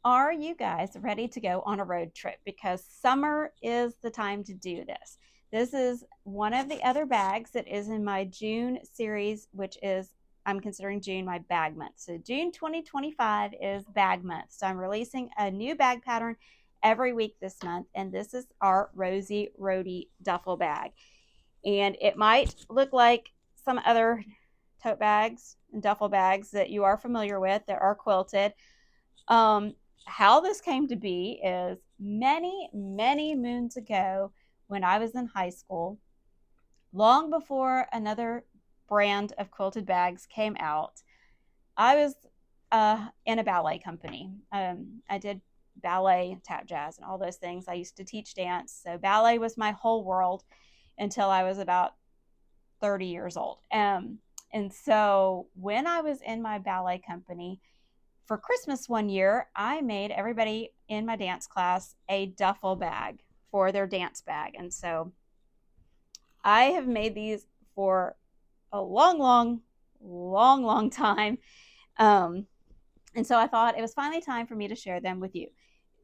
Are you guys ready to go on a road trip? Because summer is the time to do this. This is one of the other bags that is in my June series, which is, I'm considering June my bag month. So June 2025 is bag month. So I'm releasing a new bag pattern every week this month. And this is our Rosie Roadie Duffle bag. And it might look like some other tote bags and duffel bags that you are familiar with that are quilted. Um, how this came to be is many moons ago when I was in high school, long before another brand of quilted bags came out, I was in a ballet company. I did ballet, tap jazz, and all those things. I used to teach dance. So ballet was my whole world until I was about 30 years old. And so when I was in my ballet company, for Christmas one year, I made everybody in my dance class a duffel bag for their dance bag. And so I have made these for a long time. Um, and so I thought it was finally time for me to share them with you.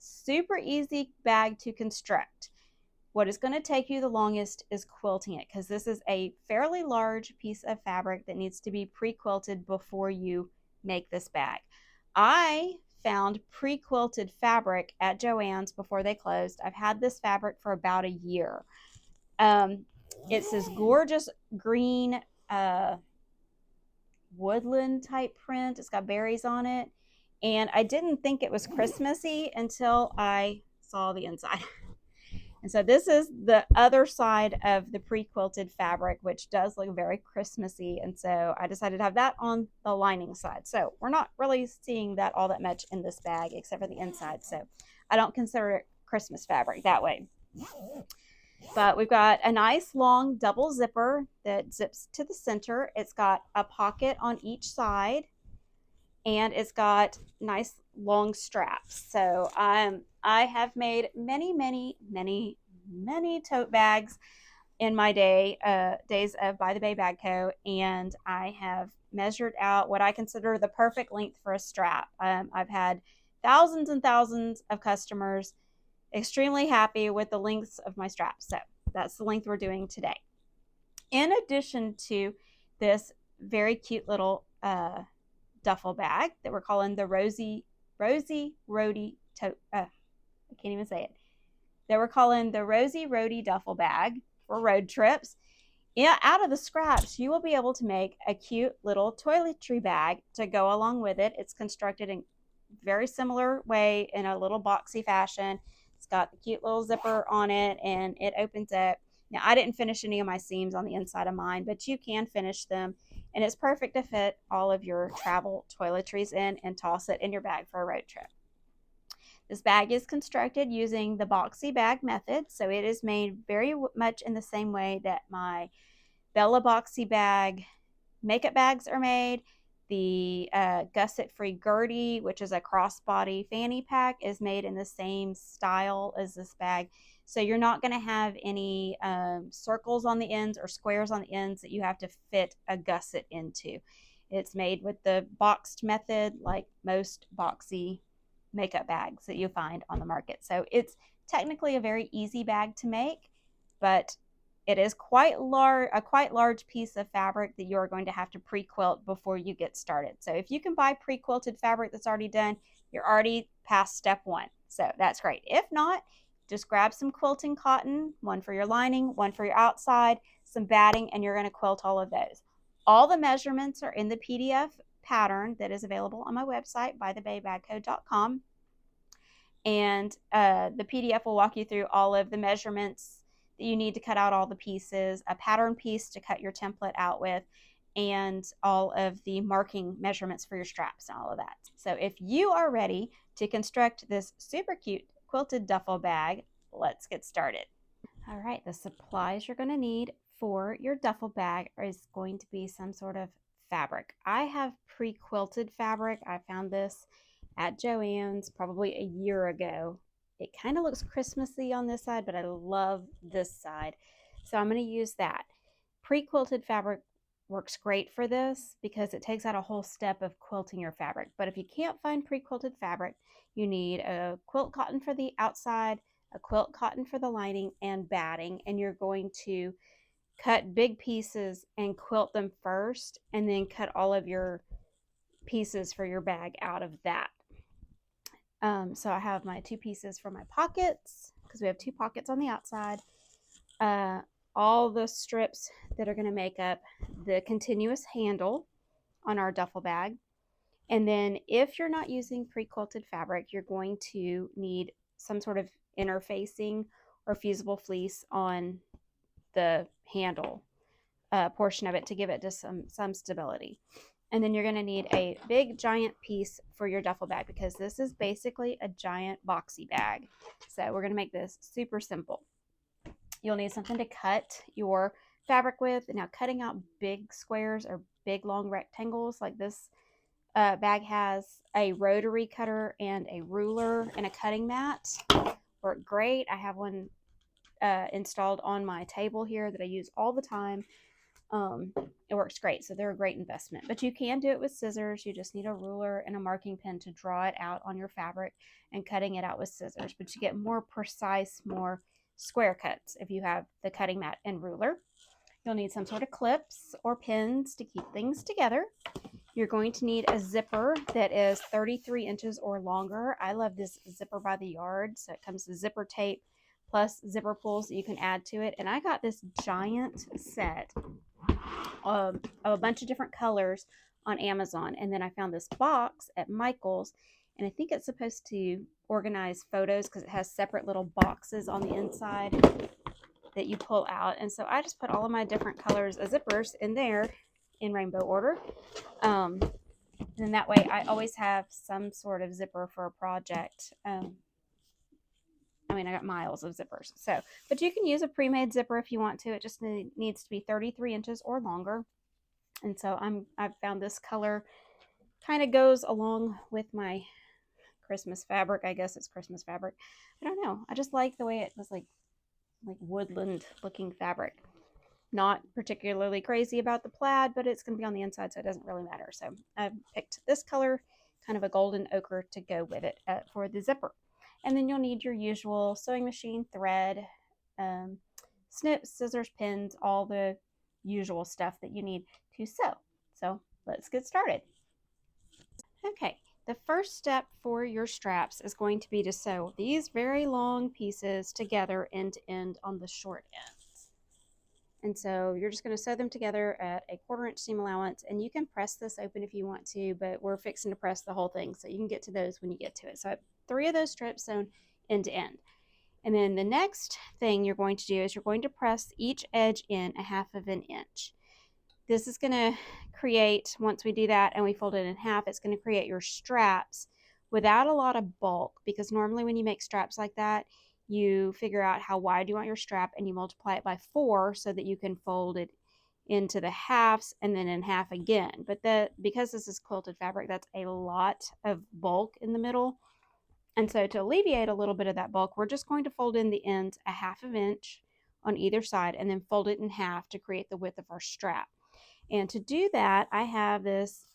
Super easy bag to construct. What is going to take you the longest is quilting it, because this is a fairly large piece of fabric that needs to be pre-quilted before you make this bag. I found pre-quilted fabric at Joann's before they closed. I've had this fabric for about a year. Um, it's this gorgeous green woodland type print. It's got berries on it. And I didn't think it was Christmassy until I saw the inside. And so this is the other side of the pre-quilted fabric, which does look very Christmassy. And so I decided to have that on the lining side. So we're not really seeing that all that much in this bag, except for the inside. So I don't consider it Christmas fabric that way. But we've got a nice long double zipper that zips to the center. It's got a pocket on each side, and it's got nice long straps. So I have made many tote bags in my days of By the Bay Bag Co. And I have measured out what I consider the perfect length for a strap. I've had thousands and thousands of customers extremely happy with the lengths of my straps. So that's the length we're doing today. In addition to this very cute little duffel bag that we're calling the Rosie Roadie I can't even say it. That we're calling the Rosie Roadie Duffle bag for road trips. Yeah, out of the scraps, you will be able to make a cute little toiletry bag to go along with it. It's constructed in very similar way in a little boxy fashion. It's got the cute little zipper on it, and it opens up. Now, I didn't finish any of my seams on the inside of mine, but you can finish them, and it's perfect to fit all of your travel toiletries in and toss it in your bag for a road trip. This bag is constructed using the boxy bag method, so it is made very much in the same way that my Bella boxy bag makeup bags are made. The gusset free Gertie, which is a crossbody fanny pack, is made in the same style as this bag. So you're not going to have any circles on the ends or squares on the ends that you have to fit a gusset into. It's made with the boxed method, like most boxy makeup bags that you find on the market. So it's technically a very easy bag to make, but it is a quite large piece of fabric that you're going to have to pre-quilt before you get started. So if you can buy pre-quilted fabric that's already done, you're already past step one. So that's great. If not, just grab some quilting cotton, one for your lining, one for your outside, some batting, and you're going to quilt all of those. All the measurements are in the PDF pattern that is available on my website, bythebaybagco.com. And the PDF will walk you through all of the measurements that you need to cut out all the pieces, a pattern piece to cut your template out with, and all of the marking measurements for your straps and all of that. So if you are ready to construct this super cute quilted duffel bag, let's get started. All right, the supplies you're going to need for your duffel bag is going to be some sort of fabric. I have pre-quilted fabric. I found this at Joann's probably a year ago. It kind of looks Christmassy on this side, but I love this side. So I'm going to use that. Pre-quilted fabric works great for this because it takes out a whole step of quilting your fabric. But if you can't find pre-quilted fabric, you need a quilt cotton for the outside, a quilt cotton for the lining, and batting. And you're going to cut big pieces and quilt them first, and then cut all of your pieces for your bag out of that. So I have my 2 pieces for my pockets because we have 2 pockets on the outside. All the strips that are going to make up the continuous handle on our duffel bag. And then if you're not using pre-quilted fabric, you're going to need some sort of interfacing or fusible fleece on the handle portion of it to give it just some stability. And then you're going to need a big giant piece for your duffel bag because this is basically a giant boxy bag. So we're going to make this super simple. You'll need something to cut your fabric with. Now, cutting out big squares or big long rectangles like this bag has a rotary cutter and a ruler and a cutting mat. Work great. I have one installed on my table here that I use all the time. It works great. So they're a great investment, but you can do it with scissors. You just need a ruler and a marking pen to draw it out on your fabric and cutting it out with scissors, but you get more precise, more square cuts if you have the cutting mat and ruler. You'll need some sort of clips or pins to keep things together. You're going to need a zipper that is 33 inches or longer. I love this zipper by the yard. So it comes with zipper tape plus zipper pulls that you can add to it. And I got this giant set of a bunch of different colors on Amazon. And then I found this box at Michael's, and I think it's supposed to organize photos because it has separate little boxes on the inside that you pull out. And so I just put all of my different colors of zippers in there in rainbow order. And then that way I always have some sort of zipper for a project. I got miles of zippers. So, but you can use a pre-made zipper if you want to. It just needs to be 33 inches or longer. And so I've found this color kind of goes along with my Christmas fabric. I guess it's Christmas fabric. I don't know. I just like the way it was like woodland looking fabric. Not particularly crazy about the plaid, but it's going to be on the inside, so it doesn't really matter. So I picked this color, kind of a golden ochre, to go with it for the zipper. And then you'll need your usual sewing machine, thread, snips, scissors, pins, all the usual stuff that you need to sew. So let's get started. Okay, the first step for your straps is going to be to sew these very long pieces together end to end on the short ends. And so you're just going to sew them together at a 1/4 inch seam allowance, and you can press this open if you want to, but we're fixing to press the whole thing, so you can get to those when you get to it. So I have 3 of those strips sewn end to end. And then the next thing you're going to do is you're going to press each edge in 1/2 inch. This is going to create, once we do that and we fold it in half, it's going to create your straps without a lot of bulk, because normally when you make straps like that, you figure out how wide you want your strap and you multiply it by 4 so that you can fold it into the halves and then in half again. But because this is quilted fabric, that's a lot of bulk in the middle. And so to alleviate a little bit of that bulk, we're just going to fold in the ends 1/2 inch on either side and then fold it in half to create the width of our strap. And to do that, I have this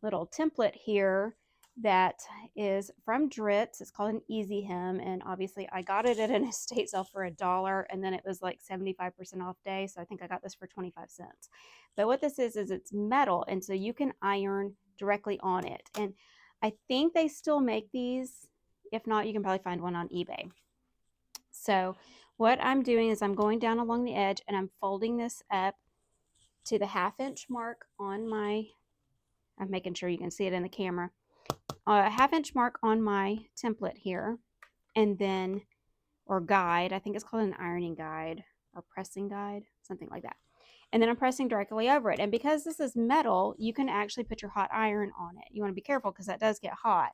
little template here that is from Dritz. It's called an Easy Hem, and obviously I got it at an estate sale for $1, and then it was like 75% off day, so I think I got this for 25 cents. But what this is it's metal, and so you can iron directly on it. And I think they still make these. If not, you can probably find one on eBay. So what I'm doing is I'm going down along the edge and I'm folding this up to the 1/2 inch mark on my, I'm making sure you can see it in the camera, a 1/2 inch mark on my template here, and then, or guide, I think it's called an ironing guide or pressing guide, something like that. And then I'm pressing directly over it. And because this is metal, you can actually put your hot iron on it. You want to be careful because that does get hot.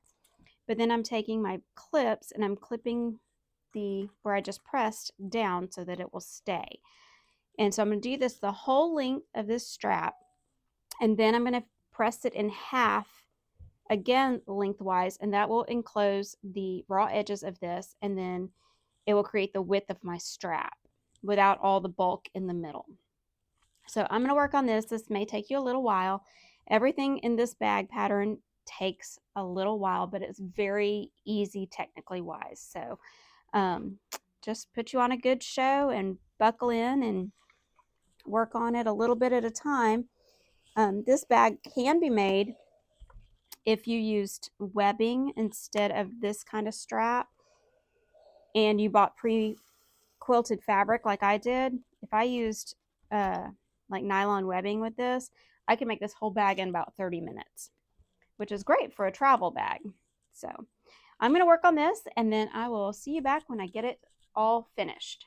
But then I'm taking my clips and I'm clipping the where I just pressed down so that it will stay. And so I'm going to do this the whole length of this strap, and then I'm going to press it in half again lengthwise, and that will enclose the raw edges of this, and then it will create the width of my strap without all the bulk in the middle. So I'm going to work on this. This may take you a little while. Everything in this bag pattern takes a little while, but it's very easy technically wise. So just put you on a good show and buckle in and work on it a little bit at a time. This bag can be made if you used webbing instead of this kind of strap and you bought pre-quilted fabric like I did. If I used like nylon webbing with this, I can make this whole bag in about 30 minutes, which is great for a travel bag. So I'm going to work on this and then I will see you back when I get it all finished.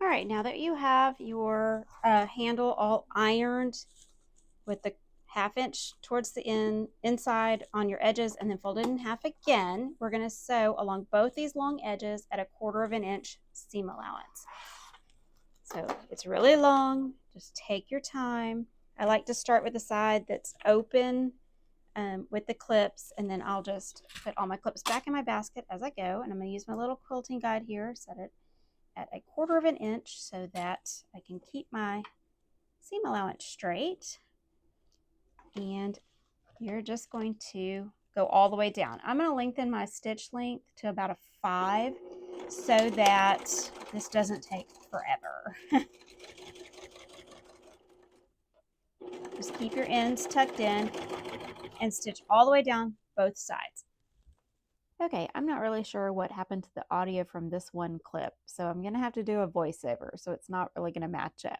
All right, now that you have your handle all ironed with the 1/2 inch towards the inside on your edges and then fold it in half again, we're going to sew along both these long edges at a 1/4 inch seam allowance. So it's really long, just take your time. I like to start with the side that's open with the clips, and then I'll just put all my clips back in my basket as I go, and I'm going to use my little quilting guide here, set it at a 1/4 inch so that I can keep my seam allowance straight. And you're just going to go all the way down. I'm going to lengthen my stitch length to about a 5 so that this doesn't take forever. Just keep your ends tucked in and stitch all the way down both sides. Okay, I'm not really sure what happened to the audio from this one clip, so I'm going to have to do a voiceover, so it's not really going to match up.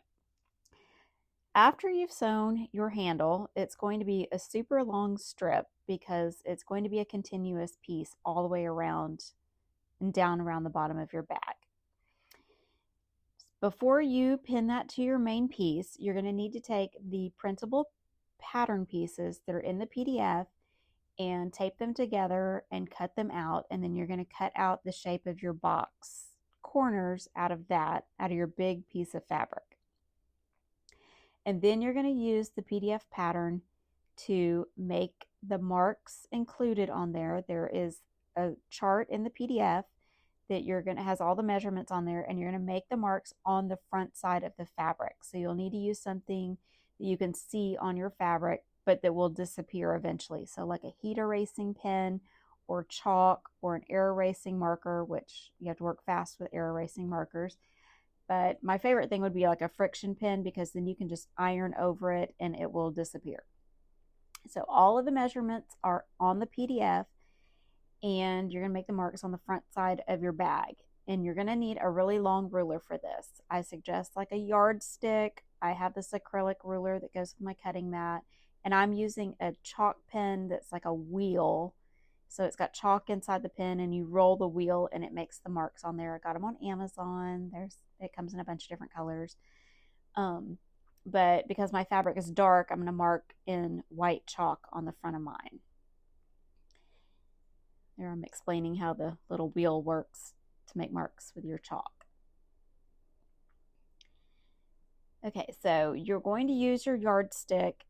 After you've sewn your handle, it's going to be a super long strip because it's going to be a continuous piece all the way around and down around the bottom of your bag. Before you pin that to your main piece, you're going to need to take the printable pattern pieces that are in the PDF and tape them together and cut them out, and then you're going to cut out the shape of your box corners out of your big piece of fabric. And then you're going to use the PDF pattern to make the marks included on there. There is a chart in the PDF that has all the measurements on there, and you're going to make the marks on the front side of the fabric. So you'll need to use something that you can see on your fabric, but that will disappear eventually. So like a heat erasing pen or chalk or an air erasing marker, which you have to work fast with air erasing markers. But my favorite thing would be like a friction pen, because then you can just iron over it and it will disappear. So all of the measurements are on the PDF, and you're going to make the marks on the front side of your bag. And you're going to need a really long ruler for this. I suggest like a yardstick. I have this acrylic ruler that goes with my cutting mat, and I'm using a chalk pen that's like a wheel. So it's got chalk inside the pen, and you roll the wheel and it makes the marks on there. I got them on Amazon. It comes in a bunch of different colors. But because my fabric is dark, I'm going to mark in white chalk on the front of mine. There I'm explaining how the little wheel works to make marks with your chalk. Okay, so you're going to use your yardstick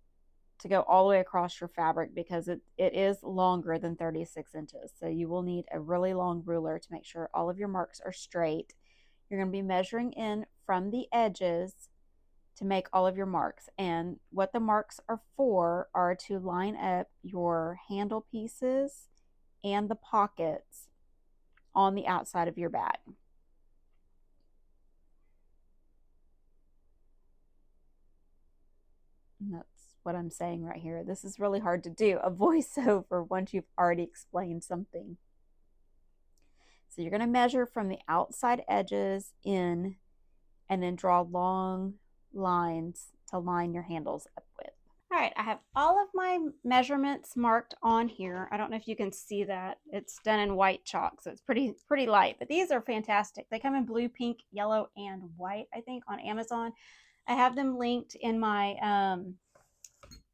to go all the way across your fabric because it is longer than 36 inches. So you will need a really long ruler to make sure all of your marks are straight. You're going to be measuring in from the edges to make all of your marks. And what the marks are for are to line up your handle pieces and the pockets on the outside of your bag. And that's what I'm saying right here. This is really hard to do, a voiceover, once you've already explained something. So you're going to measure from the outside edges in, and then draw long lines to line your handles up with. All right, I have all of my measurements marked on here. I don't know if you can see that. It's done in white chalk, so it's pretty light, but these are fantastic. They come in blue, pink, yellow, and white, I think, on Amazon. I have them linked in my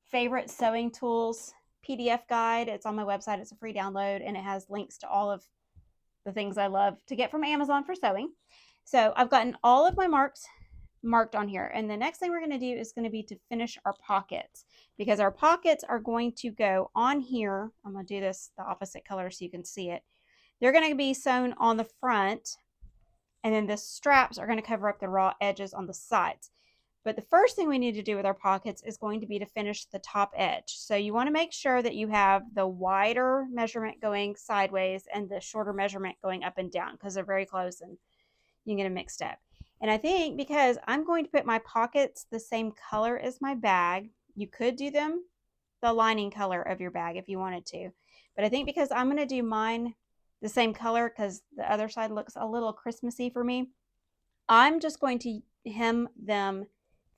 favorite sewing tools PDF guide. It's on my website. It's a free download, and it has links to all of the things I love to get from Amazon for sewing. So I've gotten all of my marks marked on here, and the next thing we're going to do is going to be to finish our pockets, because our pockets are going to go on here. I'm going to do this the opposite color so you can see it. They're going to be sewn on the front, and then the straps are going to cover up the raw edges on the sides. But the first thing we need to do with our pockets is going to be to finish the top edge. So you want to make sure that you have the wider measurement going sideways and the shorter measurement going up and down, because they're very close and you can get them mixed up. And I think because I'm going to put my pockets the same color as my bag, you could do them the lining color of your bag if you wanted to. But I think because I'm going to do mine the same color because the other side looks a little Christmassy for me, I'm just going to hem them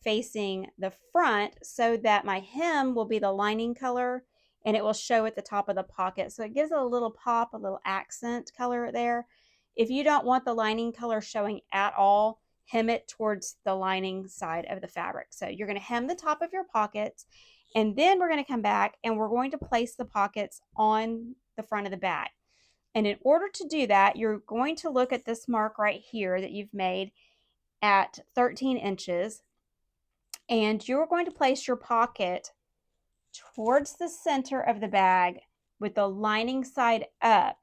facing the front so that my hem will be the lining color and it will show at the top of the pocket. So it gives it a little pop, a little accent color there. If you don't want the lining color showing at all, hem it towards the lining side of the fabric. So you're going to hem the top of your pockets, and then we're going to come back and we're going to place the pockets on the front of the bag. And in order to do that, you're going to look at this mark right here that you've made at 13 inches. And you're going to place your pocket towards the center of the bag with the lining side up.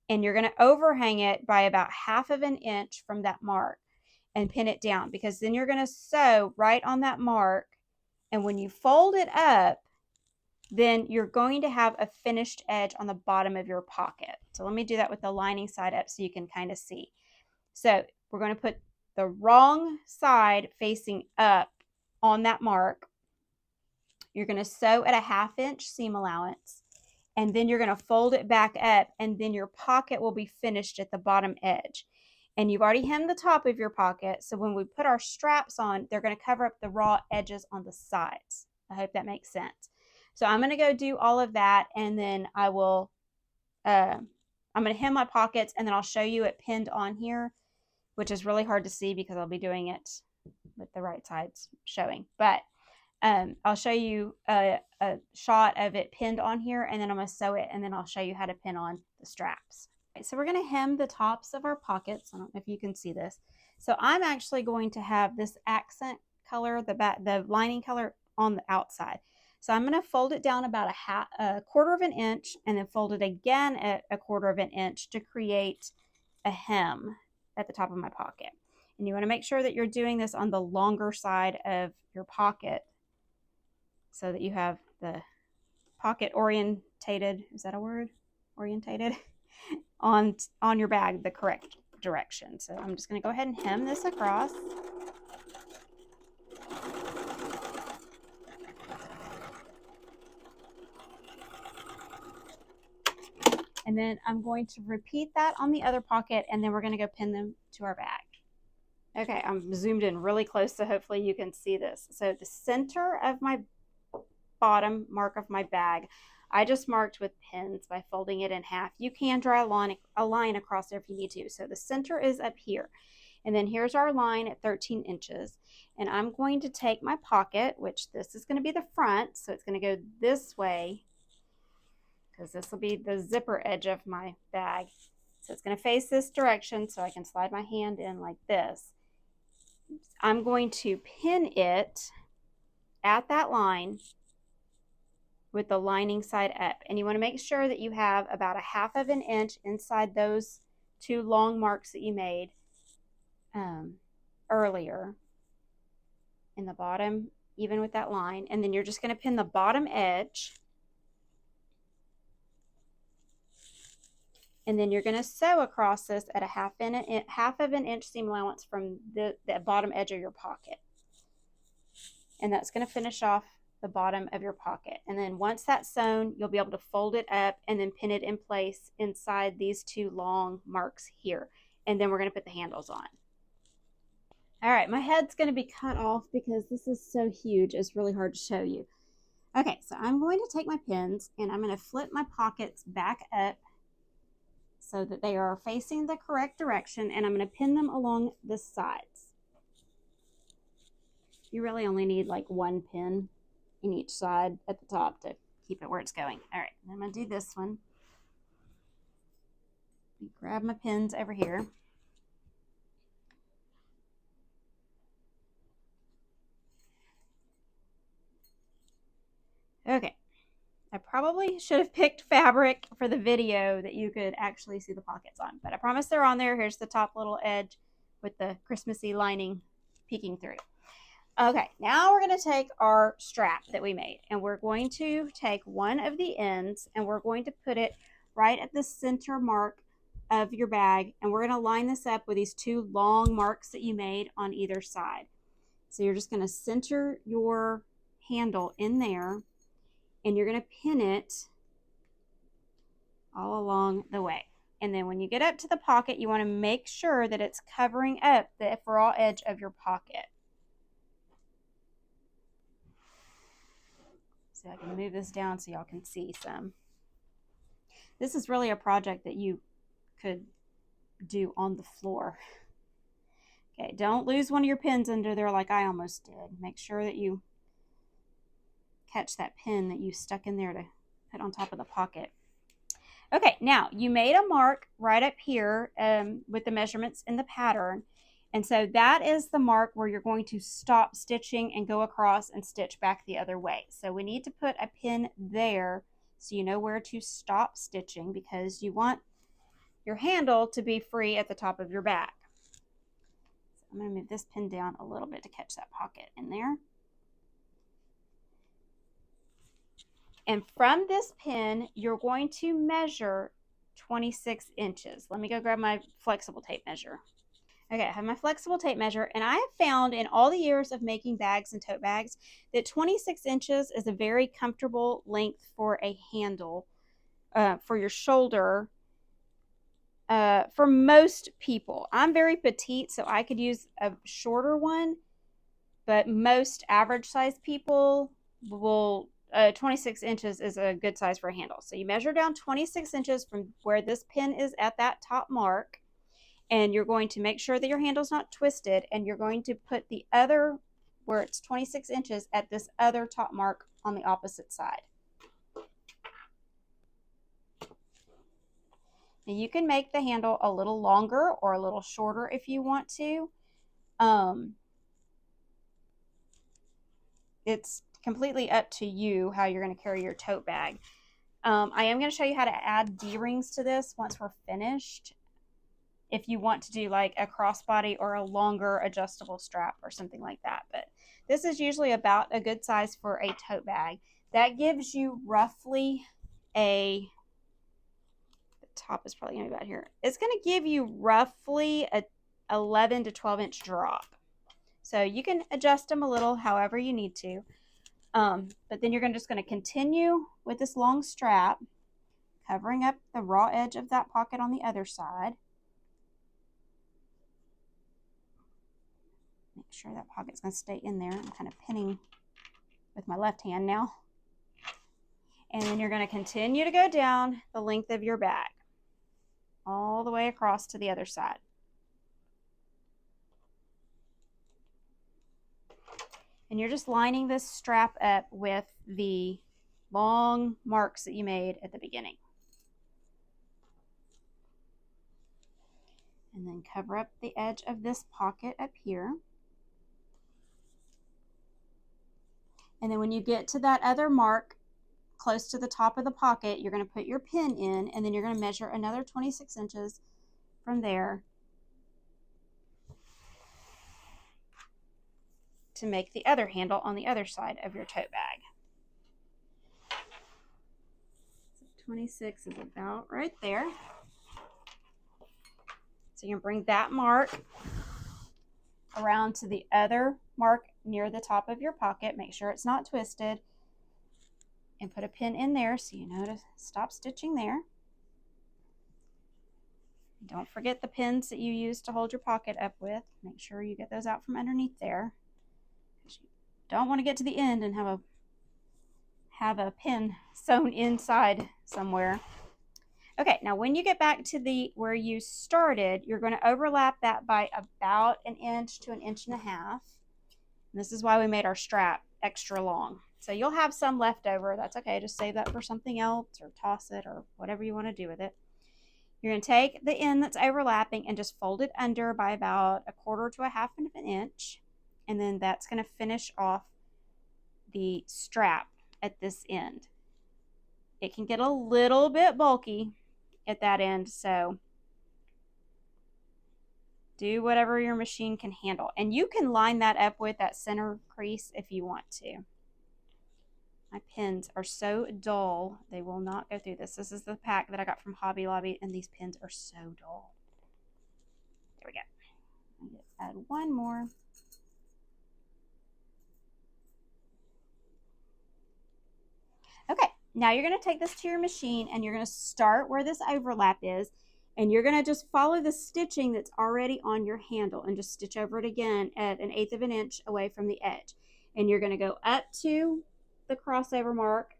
And you're going to overhang it by about 1/2 inch from that mark and pin it down, because then you're going to sew right on that mark. And when you fold it up, then you're going to have a finished edge on the bottom of your pocket. So let me do that with the lining side up so you can kind of see. So we're going to put the wrong side facing up on that mark. You're going to sew at a 1/2 inch seam allowance, and then you're going to fold it back up, and then your pocket will be finished at the bottom edge. And you've already hemmed the top of your pocket, so when we put our straps on, they're going to cover up the raw edges on the sides. I hope that makes sense. So I'm going to go do all of that, and then I'm going to hem my pockets, and then I'll show you it pinned on here, which is really hard to see because I'll be doing it with the right sides showing. But I'll show you a shot of it pinned on here, and then I'm going to sew it, and then I'll show you how to pin on the straps. So we're going to hem the tops of our pockets. I don't know if you can see this. So I'm actually going to have this accent color, the lining color on the outside. So I'm going to fold it down about a 1/4 inch, and then fold it again at a 1/4 inch to create a hem at the top of my pocket. And you want to make sure that you're doing this on the longer side of your pocket so that you have the pocket orientated, is that a word? Orientated? on your bag the correct direction. So I'm just going to go ahead and hem this across. And then I'm going to repeat that on the other pocket, and then we're going to go pin them to our bag. Okay, I'm zoomed in really close, so hopefully you can see this. So the center of my bottom mark of my bag, I just marked with pins by folding it in half. You can draw a line across there if you need to. So the center is up here. And then here's our line at 13 inches. And I'm going to take my pocket, which this is going to be the front, so it's going to go this way, because this will be the zipper edge of my bag. So it's going to face this direction, so I can slide my hand in like this. I'm going to pin it at that line with the lining side up. And you want to make sure that you have about a 1/2 inch inside those two long marks that you made earlier in the bottom, even with that line. And then you're just going to pin the bottom edge. And then you're going to sew across this at a 1/2 inch seam allowance from the bottom edge of your pocket. And that's going to finish off the bottom of your pocket. And then once that's sewn, you'll be able to fold it up and then pin it in place inside these two long marks here. And then we're going to put the handles on. All right, my head's going to be cut off because this is so huge. It's really hard to show you. Okay, so I'm going to take my pins and I'm going to flip my pockets back up so that they are facing the correct direction, and I'm going to pin them along the sides. You really only need like one pin in each side at the top to keep it where it's going. All right, I'm going to do this one. Grab my pins over here. Okay, I probably should have picked fabric for the video that you could actually see the pockets on, but I promise they're on there. Here's the top little edge with the Christmassy lining peeking through. Okay, now we're going to take our strap that we made, and we're going to take one of the ends and we're going to put it right at the center mark of your bag, and we're going to line this up with these two long marks that you made on either side. So you're just going to center your handle in there, and you're going to pin it all along the way. And then when you get up to the pocket, you want to make sure that it's covering up the raw edge of your pocket. So I can move this down so y'all can see some. This is really a project that you could do on the floor. Okay, don't lose one of your pins under there like I almost did. Make sure that you catch that pin that you stuck in there to put on top of the pocket. Okay, now you made a mark right up here with the measurements in the pattern. And so that is the mark where you're going to stop stitching and go across and stitch back the other way. So we need to put a pin there so you know where to stop stitching, because you want your handle to be free at the top of your bag. So I'm going to move this pin down a little bit to catch that pocket in there. And from this pin, you're going to measure 26 inches. Let me go grab my flexible tape measure. Okay, I have my flexible tape measure, and I have found in all the years of making bags and tote bags that 26 inches is a very comfortable length for a handle for your shoulder for most people. I'm very petite, so I could use a shorter one, but most average size people will 26 inches is a good size for a handle. So you measure down 26 inches from where this pin is at that top mark, and you're going to make sure that your handle's not twisted, and you're going to put the other, where it's 26 inches, at this other top mark on the opposite side. Now you can make the handle a little longer or a little shorter if you want to. It's completely up to you how you're going to carry your tote bag. I am going to show you how to add D-rings to this once we're finished, if you want to do like a crossbody or a longer adjustable strap or something like that. But this is usually about a good size for a tote bag. That gives you roughly the top is probably going to be about here. It's going to give you roughly a 11 to 12 inch drop. So you can adjust them a little however you need to. But then you're just going to continue with this long strap, covering up the raw edge of that pocket on the other side. Make sure that pocket's going to stay in there. I'm kind of pinning with my left hand now. And then you're going to continue to go down the length of your bag, all the way across to the other side. And you're just lining this strap up with the long marks that you made at the beginning. And then cover up the edge of this pocket up here. And then when you get to that other mark close to the top of the pocket, you're going to put your pin in, and then you're going to measure another 26 inches from there to make the other handle on the other side of your tote bag. So 26 is about right there. So you can bring that mark around to the other mark near the top of your pocket. Make sure it's not twisted, and put a pin in there so you know to stop stitching there. Don't forget the pins that you use to hold your pocket up with. Make sure you get those out from underneath there. You don't want to get to the end and have a pin sewn inside somewhere. Okay, now when you get back to where you started, you're going to overlap that by about an inch to an inch and a half. And this is why we made our strap extra long. So you'll have some left over. That's okay. Just save that for something else, or toss it, or whatever you want to do with it. You're going to take the end that's overlapping and just fold it under by about a quarter to a half of an inch. And then that's going to finish off the strap at this end. It can get a little bit bulky at that end, so Do whatever your machine can handle. And you can line that up with that center crease if you want to. My pins are so dull, they will not go through this. This is the pack that I got from Hobby Lobby, and these pins are so dull. There we go. Add one more. Okay, now you're going to take this to your machine and you're going to start where this overlap is, and you're going to just follow the stitching that's already on your handle and just stitch over it again at 1/8 of an inch away from the edge. And you're going to go up to the crossover mark,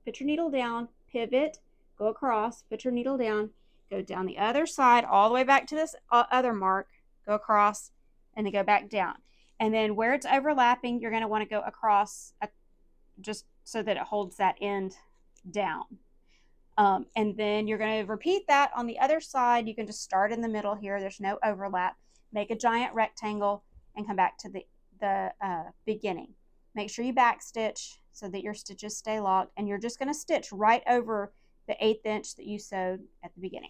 put your needle down, pivot, go across, put your needle down, go down the other side all the way back to this other mark, go across, and then go back down. And then where it's overlapping, you're going to want to go across just so that it holds that end down. And then you're going to repeat that on the other side. You can just start in the middle here. There's no overlap. Make a giant rectangle and come back to the beginning. Make sure you back stitch so that your stitches stay locked, and you're just going to stitch right over the 1/8 inch that you sewed at the beginning.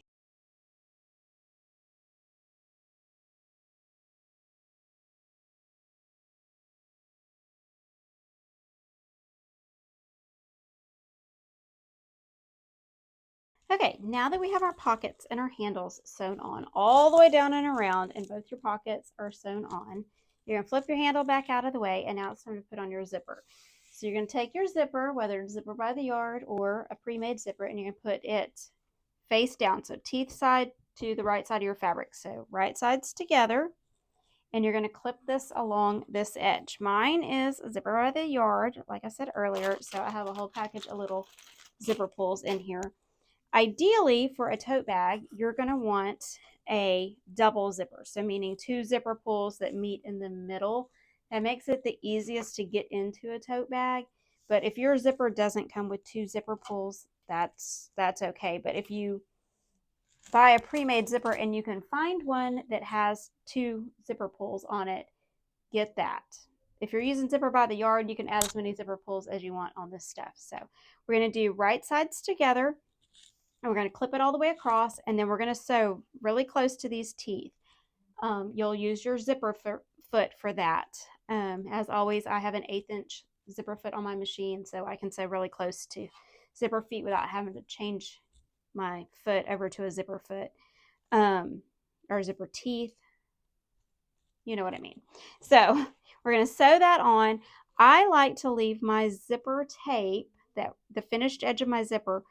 Okay, now that we have our pockets and our handles sewn on all the way down and around, and both your pockets are sewn on, you're going to flip your handle back out of the way, and now it's time to put on your zipper. So you're going to take your zipper, whether it's zipper by the yard or a pre-made zipper, and you're going to put it face down, so teeth side to the right side of your fabric. So right sides together, and you're going to clip this along this edge. Mine is a zipper by the yard, like I said earlier, so I have a whole package of little zipper pulls in here. Ideally, for a tote bag, you're going to want a double zipper, so meaning 2 zipper pulls that meet in the middle. That makes it the easiest to get into a tote bag. But if your zipper doesn't come with 2 zipper pulls, that's okay. But if you buy a pre-made zipper and you can find one that has 2 zipper pulls on it, get that. If you're using zipper by the yard, you can add as many zipper pulls as you want on this stuff. So we're going to do right sides together. And we're going to clip it all the way across, and then we're going to sew really close to these teeth. You'll use your zipper foot for that. As always, I have an 1/8 inch zipper foot on my machine, so I can sew really close to zipper feet without having to change my foot over to a zipper foot or zipper teeth. You know what I mean. So we're going to sew that on. I like to leave my zipper tape, the finished edge of my zipper,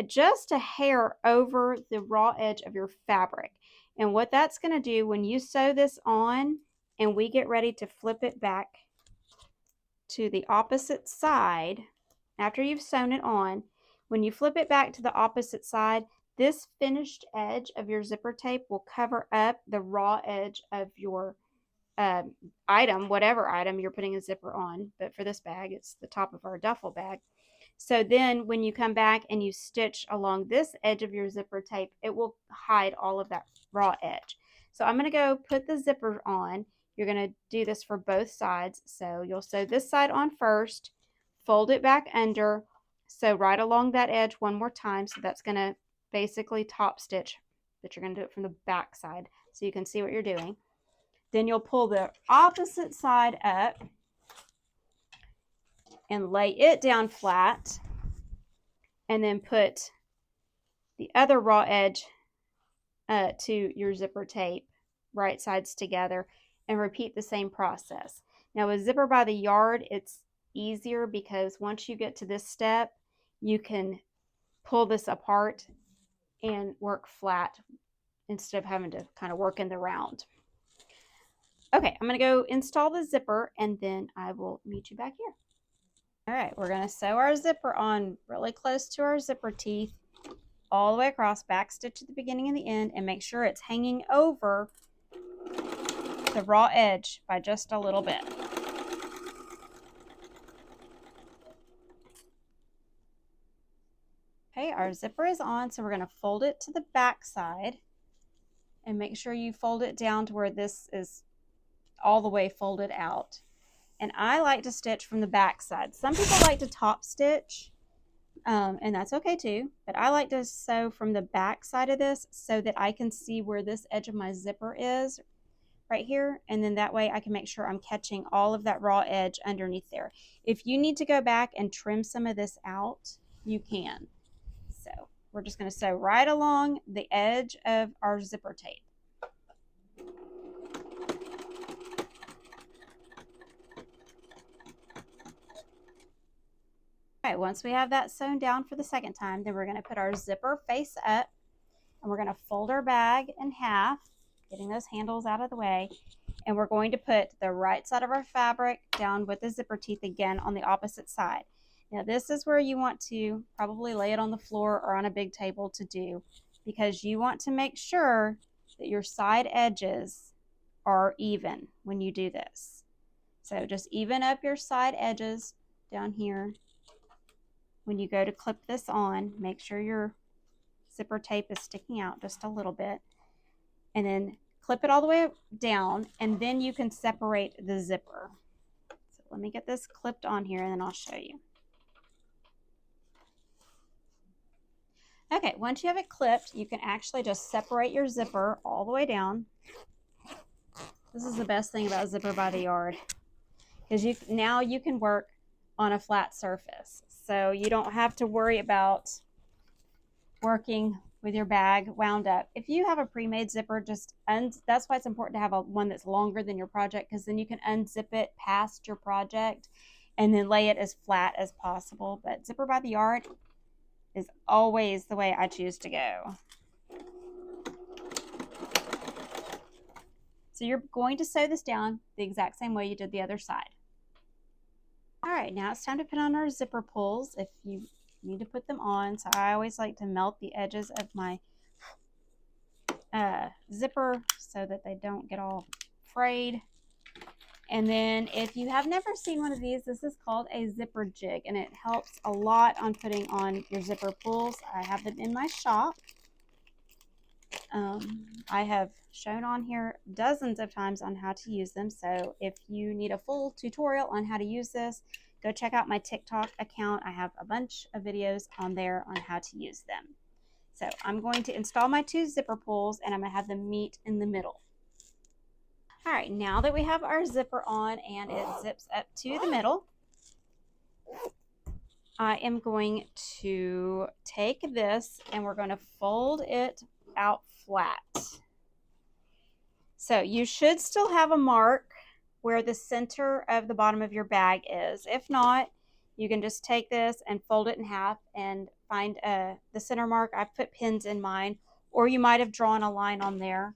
just a hair over the raw edge of your fabric. And what that's going to do when you sew this on and we get ready to flip it back to the opposite side, after you've sewn it on, when you flip it back to the opposite side, this finished edge of your zipper tape will cover up the raw edge of your item, whatever item you're putting a zipper on. But for this bag, it's the top of our duffel bag. So then when you come back and you stitch along this edge of your zipper tape, it will hide all of that raw edge. So I'm going to go put the zipper on. You're going to do this for both sides. So you'll sew this side on first, fold it back under, sew right along that edge one more time. So that's going to basically top stitch, but you're going to do it from the back side so you can see what you're doing. Then you'll pull the opposite side up and lay it down flat, and then put the other raw edge to your zipper tape, right sides together, and repeat the same process. Now with zipper by the yard, it's easier because once you get to this step, you can pull this apart and work flat instead of having to kind of work in the round. Okay, I'm going to go install the zipper, and then I will meet you back here. All right, we're going to sew our zipper on really close to our zipper teeth, all the way across, back stitch at the beginning and the end, and make sure it's hanging over the raw edge by just a little bit. Okay, our zipper is on, so we're going to fold it to the back side, and make sure you fold it down to where this is all the way folded out. And I like to stitch from the back side. Some people like to top stitch, and that's okay too, but I like to sew from the back side of this so that I can see where this edge of my zipper is right here, and then that way I can make sure I'm catching all of that raw edge underneath there. If you need to go back and trim some of this out, you can. So we're just going to sew right along the edge of our zipper tape. Okay, once we have that sewn down for the second time, then we're going to put our zipper face up, and we're going to fold our bag in half, getting those handles out of the way, and we're going to put the right side of our fabric down with the zipper teeth again on the opposite side. Now this is where you want to probably lay it on the floor or on a big table to do, because you want to make sure that your side edges are even when you do this. So just even up your side edges down here. When you go to clip this on, make sure your zipper tape is sticking out just a little bit, and then clip it all the way down, and then you can separate the zipper. So let me get this clipped on here and then I'll show you. Okay, once you have it clipped, you can actually just separate your zipper all the way down. This is the best thing about zipper by the yard, because now you can work on a flat surface. So you don't have to worry about working with your bag wound up. If you have a pre-made zipper, that's why it's important to have one that's longer than your project, because then you can unzip it past your project and then lay it as flat as possible. But zipper by the yard is always the way I choose to go. So you're going to sew this down the exact same way you did the other side. All right, now it's time to put on our zipper pulls if you need to put them on. So I always like to melt the edges of my zipper so that they don't get all frayed. And then if you have never seen one of these, this is called a zipper jig, and it helps a lot on putting on your zipper pulls. I have them in my shop. I have shown on here dozens of times on how to use them. So if you need a full tutorial on how to use this, go check out my TikTok account. I have a bunch of videos on there on how to use them. So I'm going to install my 2 zipper pulls, and I'm going to have them meet in the middle. All right, now that we have our zipper on and it zips up to the middle, I am going to take this and we're going to fold it out flat. So you should still have a mark where the center of the bottom of your bag is. If not, you can just take this and fold it in half and find the center mark. I put pins in mine, or you might have drawn a line on there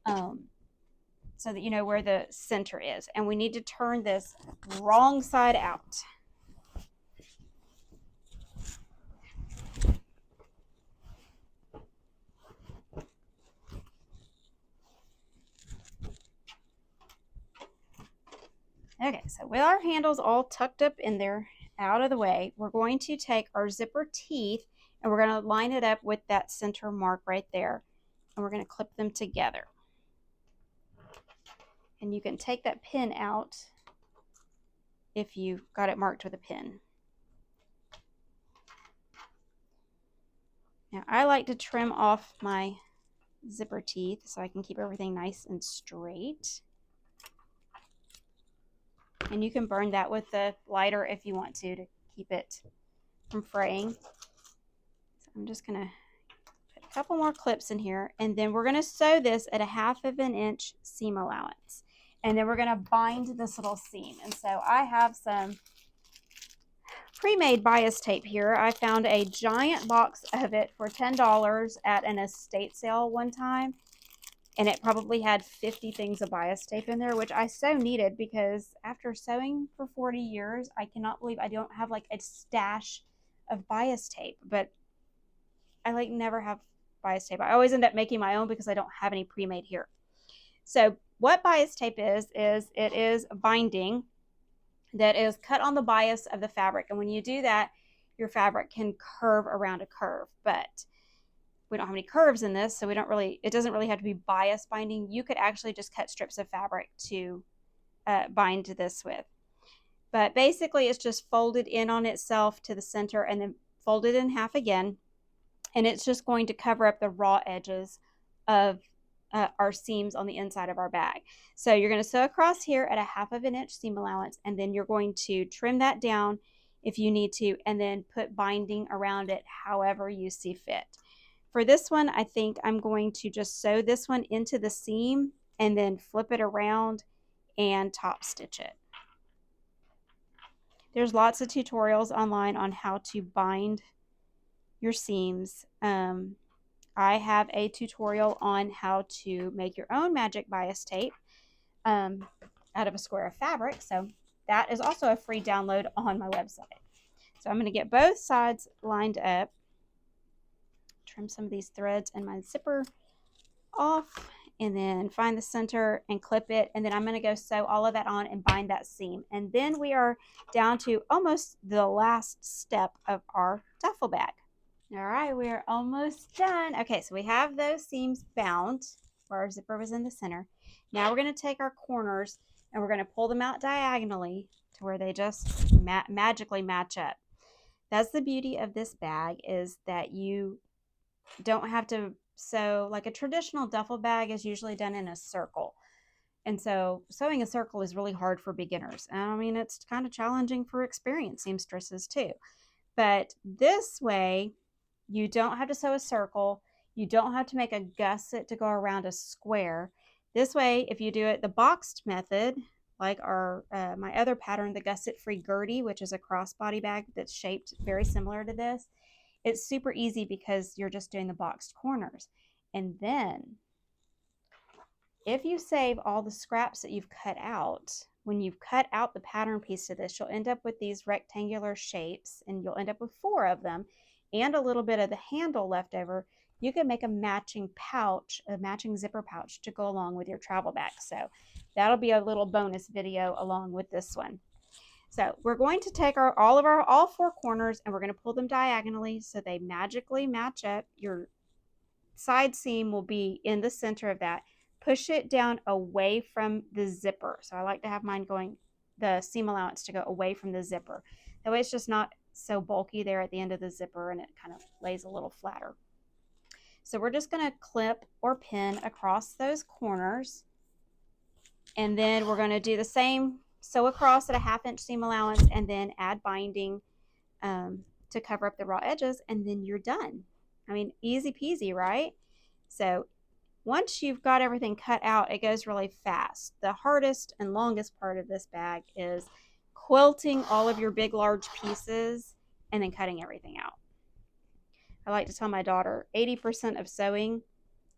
so that you know where the center is. And we need to turn this wrong side out. Okay, so with our handles all tucked up in there, out of the way, we're going to take our zipper teeth and we're going to line it up with that center mark right there. And we're going to clip them together. And you can take that pin out if you got it marked with a pin. Now I like to trim off my zipper teeth so I can keep everything nice and straight. And you can burn that with the lighter if you want to keep it from fraying. So I'm just going to put a couple more clips in here, and then we're going to sew this at a 1/2 inch seam allowance. And then we're going to bind this little seam. And so I have some pre-made bias tape here. I found a giant box of it for $10 at an estate sale one time. And it probably had 50 things of bias tape in there, which I so needed, because after sewing for 40 years, I cannot believe I don't have like a stash of bias tape. But I like never have bias tape. I always end up making my own because I don't have any pre-made here. So what bias tape is it is binding that is cut on the bias of the fabric. And when you do that, your fabric can curve around a curve. But we don't have any curves in this, so it doesn't really have to be bias binding. You could actually just cut strips of fabric to bind this with. But basically it's just folded in on itself to the center and then folded in half again. And it's just going to cover up the raw edges of our seams on the inside of our bag. So you're going to sew across here at a 1/2 inch seam allowance, and then you're going to trim that down if you need to, and then put binding around it however you see fit. For this one, I think I'm going to just sew this one into the seam and then flip it around and top stitch it. There's lots of tutorials online on how to bind your seams. I have a tutorial on how to make your own magic bias tape out of a square of fabric. So that is also a free download on my website. So I'm going to get both sides lined up, trim some of these threads and my zipper off, and then find the center and clip it. And then I'm going to go sew all of that on and bind that seam. And then we are down to almost the last step of our duffel bag. All right, we are almost done. Okay, so we have those seams bound where our zipper was in the center. Now we're going to take our corners and we're going to pull them out diagonally to where they just magically match up. That's the beauty of this bag, is that you don't have to sew. Like a traditional duffel bag is usually done in a circle. And so sewing a circle is really hard for beginners. And I mean, it's kind of challenging for experienced seamstresses too. But this way, you don't have to sew a circle. You don't have to make a gusset to go around a square. This way, if you do it the boxed method, like our my other pattern, the gusset free Gertie, which is a crossbody bag that's shaped very similar to this, it's super easy because you're just doing the boxed corners. And then if you save all the scraps that you've cut out, when you've cut out the pattern piece to this, you'll end up with these rectangular shapes, and you'll end up with 4 of them and a little bit of the handle left over. You can make a matching pouch, a matching zipper pouch to go along with your travel bag. So that'll be a little bonus video along with this one. So we're going to take all 4 corners and we're going to pull them diagonally so they magically match up. Your side seam will be in the center of that. Push it down away from the zipper. So I like to have mine going, the seam allowance to go away from the zipper. That way it's just not so bulky there at the end of the zipper, and it kind of lays a little flatter. So we're just going to clip or pin across those corners, and then we're going to do the same, sew across at a 1/2 inch seam allowance, and then add binding to cover up the raw edges, and then you're done. I mean, easy peasy, right? So once you've got everything cut out, it goes really fast. The hardest and longest part of this bag is quilting all of your big, large pieces and then cutting everything out. I like to tell my daughter 80% of sewing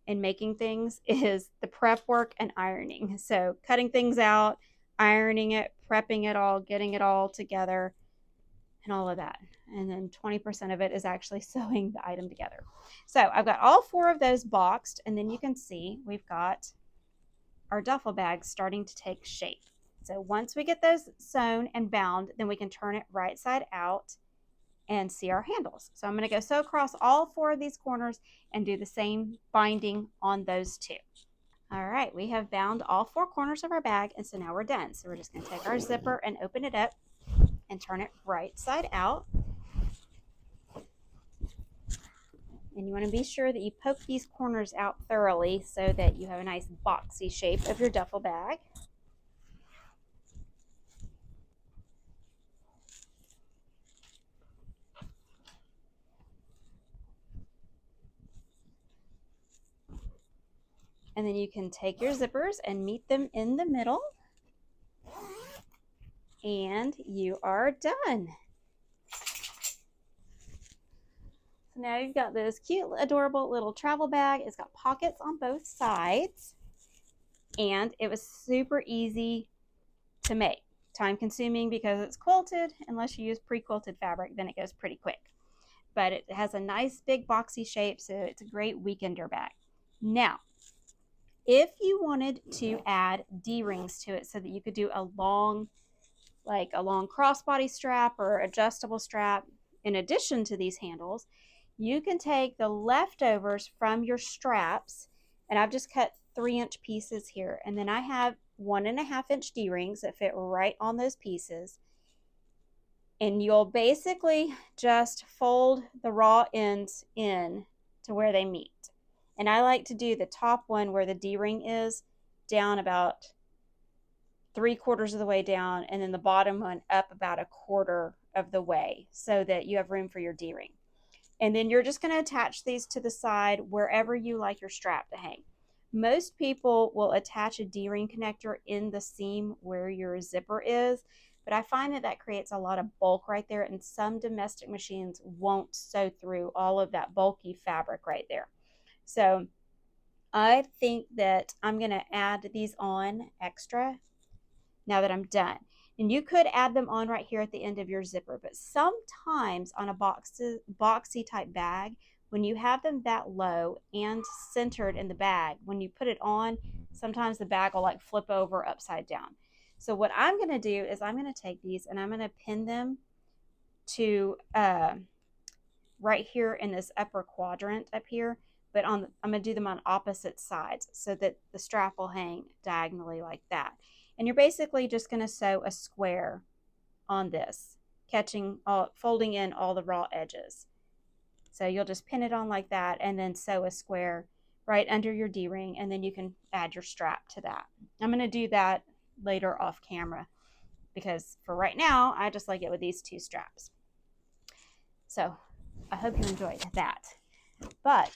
and making things is the prep work and ironing. So cutting things out, ironing it, prepping it all, getting it all together, and all of that. And then 20% of it is actually sewing the item together. So I've got all 4 of those boxed, and then you can see we've got our duffel bags starting to take shape. So once we get those sewn and bound, then we can turn it right side out and see our handles. So I'm going to go sew across all 4 of these corners and do the same binding on those 2. All right, we have bound all 4 corners of our bag, and so now we're done. So we're just going to take our zipper and open it up and turn it right side out. And you want to be sure that you poke these corners out thoroughly so that you have a nice boxy shape of your duffel bag. And then you can take your zippers and meet them in the middle. And you are done. So now you've got this cute, adorable little travel bag. It's got pockets on both sides. And it was super easy to make. Time consuming because it's quilted. Unless you use pre-quilted fabric, then it goes pretty quick. But it has a nice big boxy shape, so it's a great weekender bag. Now, if you wanted to add D-rings to it so that you could do a long crossbody strap or adjustable strap in addition to these handles, you can take the leftovers from your straps, and I've just cut 3-inch pieces here, and then I have 1.5-inch D-rings that fit right on those pieces, and you'll basically just fold the raw ends in to where they meet. And I like to do the top one where the D-ring is down about 3/4 of the way down, and then the bottom one up about 1/4 of the way so that you have room for your D-ring. And then you're just going to attach these to the side wherever you like your strap to hang. Most people will attach a D-ring connector in the seam where your zipper is, but I find that that creates a lot of bulk right there, and some domestic machines won't sew through all of that bulky fabric right there. So I think that I'm going to add these on extra now that I'm done. And you could add them on right here at the end of your zipper, but sometimes on a boxy type bag, when you have them that low and centered in the bag, when you put it on, sometimes the bag will like flip over upside down. So what I'm going to do is I'm going to take these and I'm going to pin them to right here in this upper quadrant up here, but I'm going to do them on opposite sides so that the strap will hang diagonally like that. And you're basically just going to sew a square on this, folding in all the raw edges. So you'll just pin it on like that and then sew a square right under your D-ring, and then you can add your strap to that. I'm going to do that later off camera because for right now, I just like it with these two straps. So I hope you enjoyed that. But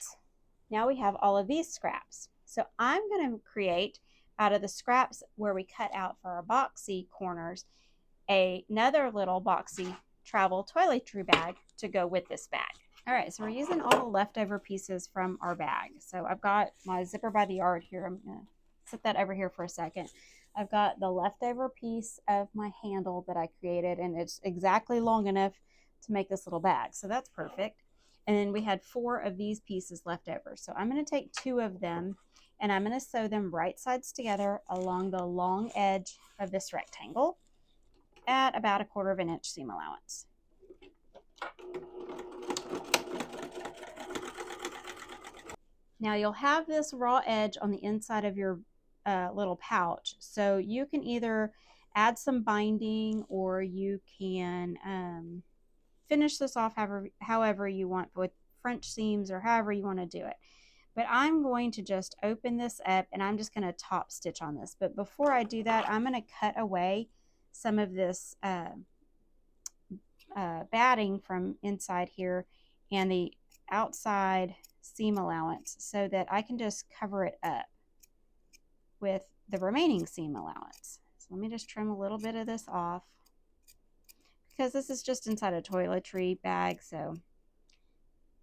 now we have all of these scraps. So I'm going to create out of the scraps where we cut out for our boxy corners another little boxy travel toiletry bag to go with this bag. All right, so we're using all the leftover pieces from our bag. So I've got my zipper by the yard here. I'm going to set that over here for a second. I've got the leftover piece of my handle that I created, and it's exactly long enough to make this little bag. So that's perfect. And then we had 4 of these pieces left over. So I'm going to take 2 of them and I'm going to sew them right sides together along the long edge of this rectangle at about 1/4 of an inch seam allowance. Now you'll have this raw edge on the inside of your little pouch. So you can either add some binding or you can finish this off however you want with French seams or however you want to do it. But I'm going to just open this up and I'm just going to top stitch on this. But before I do that, I'm going to cut away some of this batting from inside here and the outside seam allowance so that I can just cover it up with the remaining seam allowance. So let me just trim a little bit of this off because this is just inside a toiletry bag, so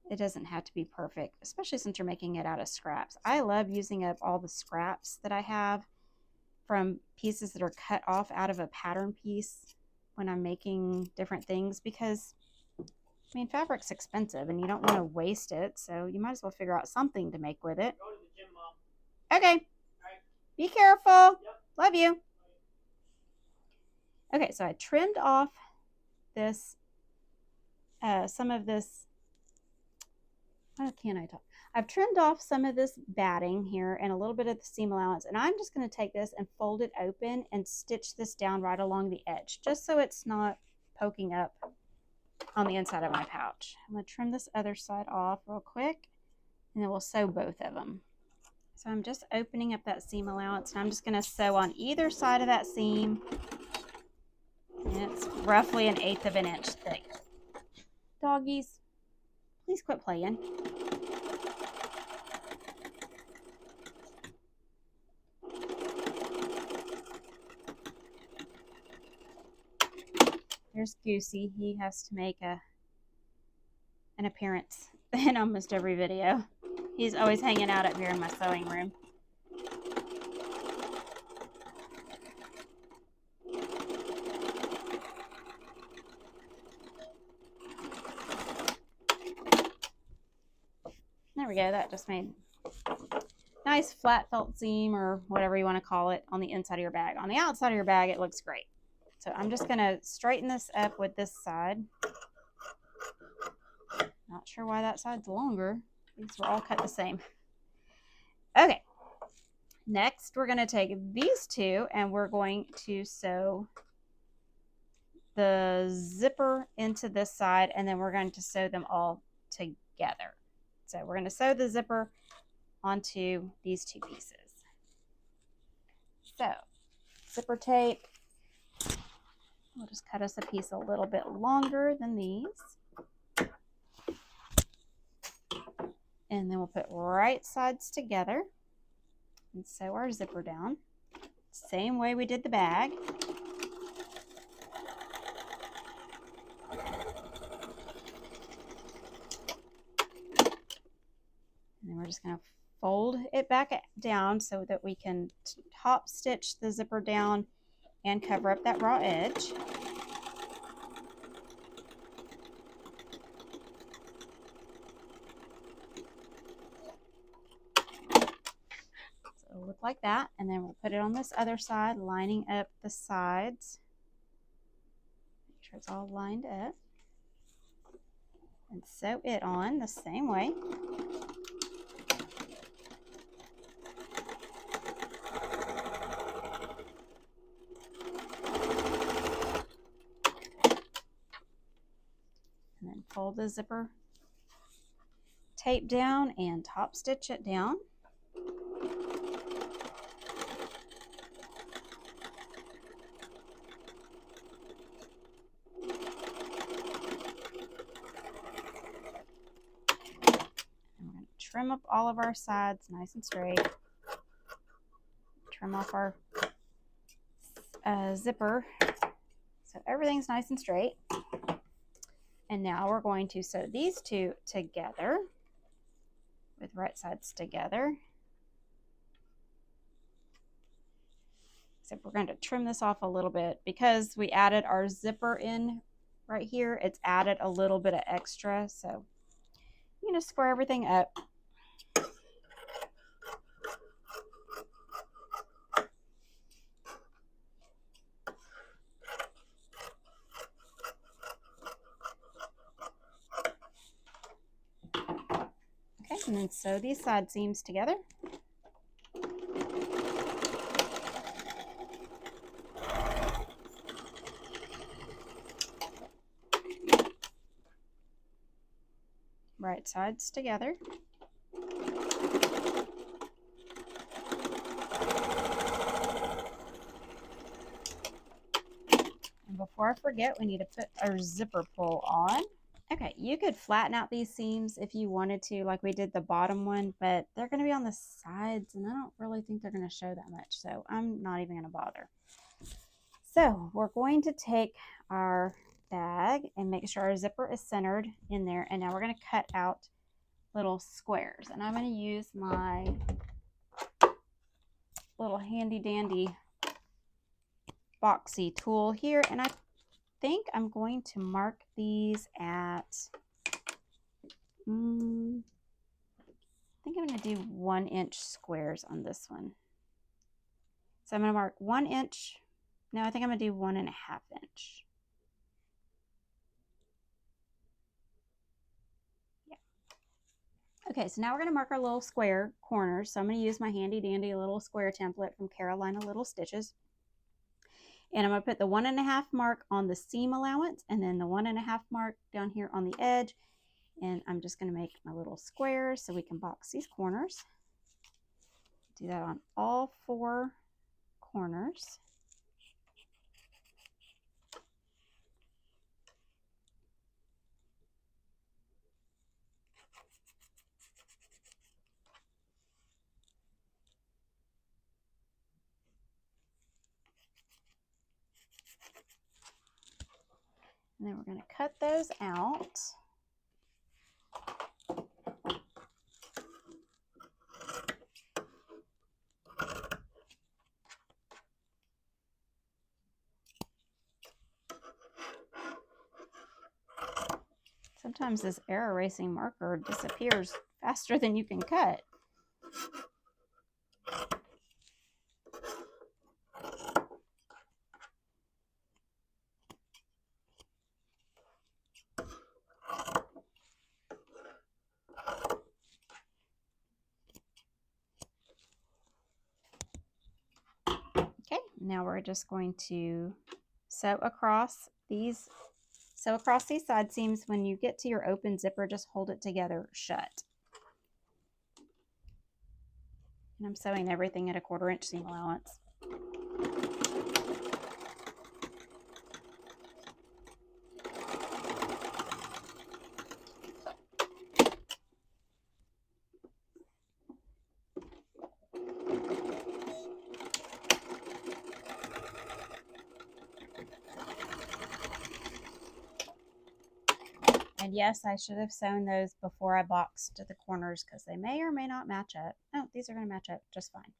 it doesn't have to be perfect, especially since you're making it out of scraps. I love using up all the scraps that I have from pieces that are cut off out of a pattern piece when I'm making different things because, I mean, fabric's expensive and you don't want to waste it, so you might as well figure out something to make with it. Go to the gym, Mom. Okay. Right. Be careful. Yep. Love you. Okay, so I trimmed off this, some of this. How can I talk? I've trimmed off some of this batting here and a little bit of the seam allowance, and I'm just going to take this and fold it open and stitch this down right along the edge, just so it's not poking up on the inside of my pouch. I'm going to trim this other side off real quick, and then we'll sew both of them. So I'm just opening up that seam allowance, and I'm just going to sew on either side of that seam, and it's roughly 1/8 of an inch thick. Doggies, please quit playing. There's Goosey. He has to make an appearance in almost every video. He's always hanging out up here in my sewing room. There we go. That just made nice flat felt seam or whatever you want to call it on the inside of your bag. On the outside of your bag, it looks great. So I'm just going to straighten this up with this side. Not sure why that side's longer. These were all cut the same. Okay. Next, we're going to take these two and we're going to sew the zipper into this side, and then we're going to sew them all together. So we're going to sew the zipper onto these two pieces. So, zipper tape. We'll just cut us a piece a little bit longer than these. And then we'll put right sides together and sew our zipper down. Same way we did the bag. And then we're just going to fold it back down so that we can top stitch the zipper down and cover up that raw edge. So it'll look like that, and then we'll put it on this other side, lining up the sides. Make sure it's all lined up. And sew it on the same way. And then fold the zipper tape down and top stitch it down. And we're going to trim up all of our sides nice and straight. Trim off our zipper so everything's nice and straight. And now we're going to sew these two together with right sides together. Except we're going to trim this off a little bit because we added our zipper in right here. It's added a little bit of extra, so you can just square everything up. Okay, and then sew these side seams together. Right sides together. And before I forget, we need to put our zipper pull on. Okay, you could flatten out these seams if you wanted to, like we did the bottom one, but they're going to be on the sides, and I don't really think they're going to show that much, so I'm not even going to bother. So we're going to take our bag and make sure our zipper is centered in there, and now we're going to cut out little squares, and I'm going to use my little handy dandy boxy tool here, and I think I'm going to mark these at I think I'm going to do 1 inch squares on this one. So I'm going to mark 1 inch. No, I think I'm going to do 1.5 inch. Yeah. Okay, so now we're going to mark our little square corners. So I'm going to use my handy dandy little square template from Carolina Little Stitches. And I'm going to put the 1.5 mark on the seam allowance and then the 1.5 mark down here on the edge. And I'm just going to make my little squares so we can box these corners. Do that on all 4 corners. And then we're going to cut those out. Sometimes this air erasing marker disappears faster than you can cut. Okay, now we're just going to sew across these side seams. When you get to your open zipper, just hold it together shut. And I'm sewing everything at a 1/4 inch seam allowance. And yes, I should have sewn those before I boxed the corners because they may or may not match up. Oh, these are going to match up just fine.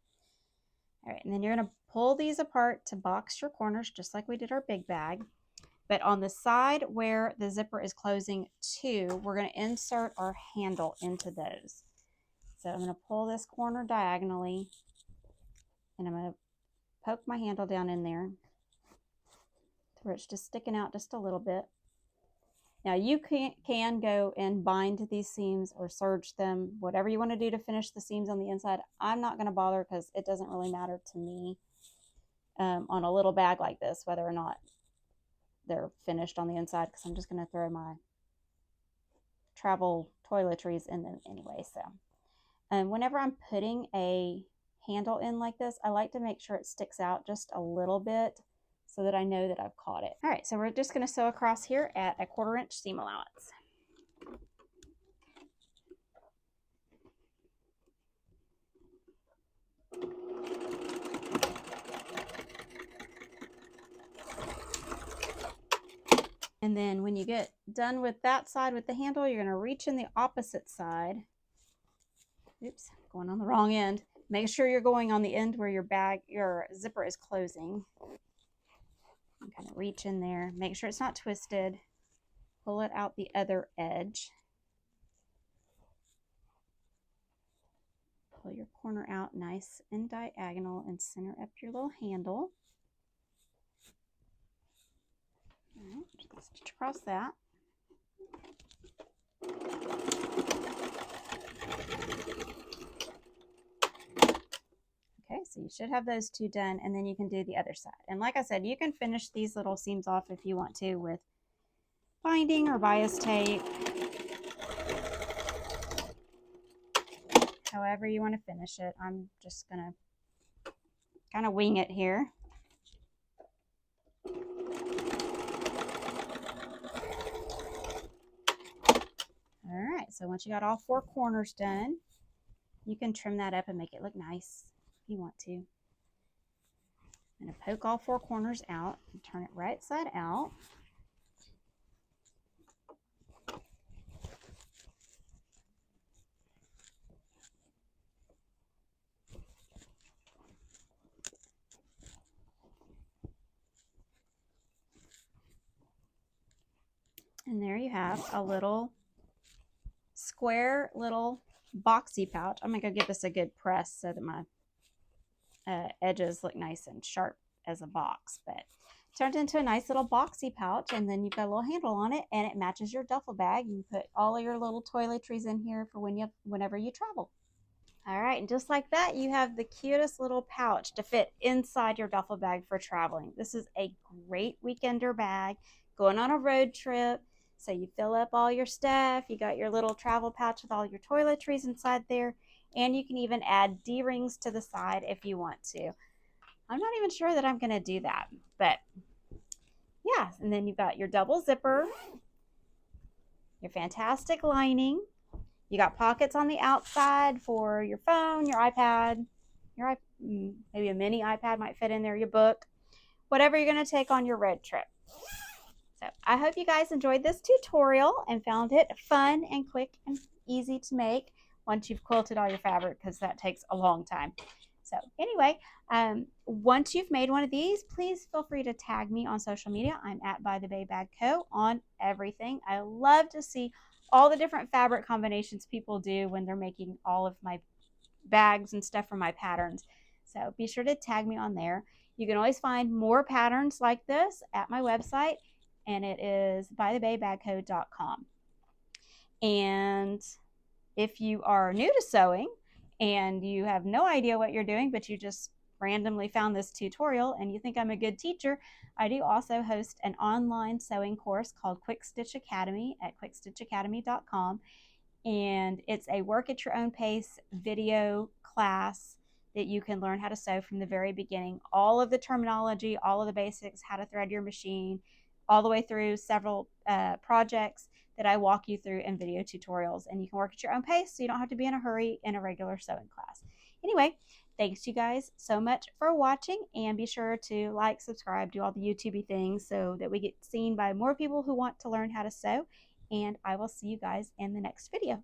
All right, and then you're going to pull these apart to box your corners just like we did our big bag. But on the side where the zipper is closing to, we're going to insert our handle into those. So I'm going to pull this corner diagonally, and I'm going to poke my handle down in there to where it's just sticking out just a little bit. Now you can go and bind these seams or serge them, whatever you want to do to finish the seams on the inside. I'm not going to bother because it doesn't really matter to me on a little bag like this, whether or not they're finished on the inside, because I'm just going to throw my travel toiletries in them anyway. So whenever I'm putting a handle in like this, I like to make sure it sticks out just a little bit so that I know that I've caught it. All right, so we're just going to sew across here at a 1/4 inch seam allowance. And then when you get done with that side with the handle, you're going to reach in the opposite side. Oops, going on the wrong end. Make sure you're going on the end where your zipper is closing. And kind of reach in there. Make sure it's not twisted. Pull it out the other edge. Pull your corner out nice and diagonal and center up your little handle. All right, just stitch across that. Okay, so you should have those two done, and then you can do the other side. And like I said, you can finish these little seams off if you want to with binding or bias tape. However you want to finish it. I'm just going to kind of wing it here. All right, so once you got all 4 corners done, you can trim that up and make it look nice if you want to. I'm going to poke all 4 corners out and turn it right side out. And there you have a little square little boxy pouch. I'm going to go give this a good press so that my edges look nice and sharp as a box. But turned into a nice little boxy pouch, and then you've got a little handle on it, and it matches your duffel bag. You put all of your little toiletries in here for whenever you travel. All right, and just like that, you have the cutest little pouch to fit inside your duffel bag for traveling. This is a great weekender bag, going on a road trip. So you fill up all your stuff, you got your little travel pouch with all your toiletries inside there, and you can even add D-rings to the side if you want to. I'm not even sure that I'm going to do that, but yeah. And then you've got your double zipper, your fantastic lining. You got pockets on the outside for your phone, your iPad, maybe a mini iPad might fit in there, your book, whatever you're going to take on your road trip. So I hope you guys enjoyed this tutorial and found it fun and quick and easy to make once you've quilted all your fabric, because that takes a long time. So anyway, once you've made one of these, please feel free to tag me on social media. I'm at By the Bay Bag Co. on everything. I love to see all the different fabric combinations people do when they're making all of my bags and stuff for my patterns. So be sure to tag me on there. You can always find more patterns like this at my website, and it is bythebaybagco.com. And if you are new to sewing and you have no idea what you're doing, but you just randomly found this tutorial and you think I'm a good teacher, I do also host an online sewing course called Quick Stitch Academy at quickstitchacademy.com. And it's a work at your own pace video class that you can learn how to sew from the very beginning. All of the terminology, all of the basics, how to thread your machine, all the way through several projects that I walk you through in video tutorials. And you can work at your own pace, so you don't have to be in a hurry in a regular sewing class. Anyway, thanks you guys so much for watching, and be sure to like, subscribe, do all the YouTubey things so that we get seen by more people who want to learn how to sew. And I will see you guys in the next video.